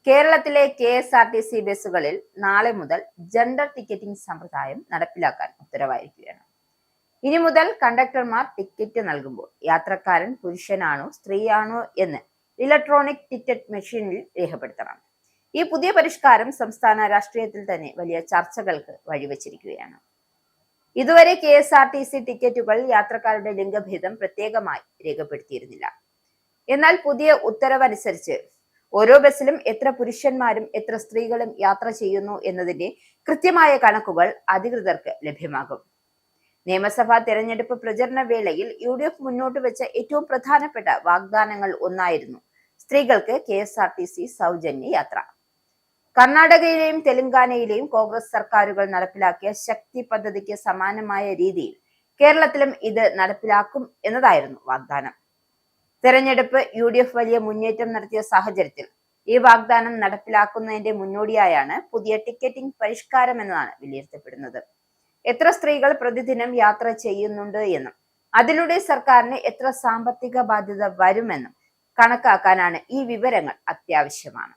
കേരളത്തിലെ KSRTC ബസ്സുകളിൽ നാളെ മുതൽ ജെൻഡർ ടിക്കറ്റിംഗ് സമ്പ്രദായം നടപ്പിലാക്കാൻ ഉത്തരവായിരിക്കുകയാണ്. ഇനി മുതൽ കണ്ടക്ടർമാർ ടിക്കറ്റ് നൽകുമ്പോൾ യാത്രക്കാരൻ പുരുഷനാണോ സ്ത്രീയാണോ എന്ന് ഇലക്ട്രോണിക് ടിക്കറ്റ് മെഷീനിൽ രേഖപ്പെടുത്തണം. ഈ പുതിയ പരിഷ്കാരം സംസ്ഥാന രാഷ്ട്രീയത്തിൽ തന്നെ വലിയ ചർച്ചകൾക്ക് വഴിവെച്ചിരിക്കുകയാണ്. ഇതുവരെ KSRTC ടിക്കറ്റുകൾ യാത്രക്കാരുടെ ലിംഗഭേദം പ്രത്യേകമായി രേഖപ്പെടുത്തിയിരുന്നില്ല. എന്നാൽ പുതിയ ഉത്തരവനുസരിച്ച് ഓരോ ബസ്സിലും എത്ര പുരുഷന്മാരും എത്ര സ്ത്രീകളും യാത്ര ചെയ്യുന്നു എന്നതിന്റെ കൃത്യമായ കണക്കുകൾ അധികൃതർക്ക് ലഭ്യമാകും. നിയമസഭാ തെരഞ്ഞെടുപ്പ് പ്രചരണ വേളയിൽ UDF മുന്നോട്ട് വെച്ച ഏറ്റവും പ്രധാനപ്പെട്ട വാഗ്ദാനങ്ങൾ ഒന്നായിരുന്നു സ്ത്രീകൾക്ക് KSRTC സൗജന്യ യാത്ര. കർണാടകയിലെയും തെലങ്കാനയിലെയും കോൺഗ്രസ് സർക്കാരുകൾ നടപ്പിലാക്കിയ ശക്തി പദ്ധതിക്ക് സമാനമായ രീതിയിൽ കേരളത്തിലും ഇത് നടപ്പിലാക്കും എന്നതായിരുന്നു വാഗ്ദാനം. തെരഞ്ഞെടുപ്പ് UDF വലിയ മുന്നേറ്റം നടത്തിയ സാഹചര്യത്തിൽ ഈ വാഗ്ദാനം നടപ്പിലാക്കുന്നതിന്റെ മുന്നോടിയായാണ് പുതിയ ടിക്കറ്റിംഗ് പരിഷ്കാരം എന്നാണ് വിലയിരുത്തപ്പെടുന്നത്. എത്ര സ്ത്രീകൾ പ്രതിദിനം യാത്ര ചെയ്യുന്നുണ്ട് എന്നും അതിലൂടെ സർക്കാരിന് എത്ര സാമ്പത്തിക ബാധ്യത വരുമെന്നും കണക്കാക്കാനാണ് ഈ വിവരങ്ങൾ അത്യാവശ്യമാണ്.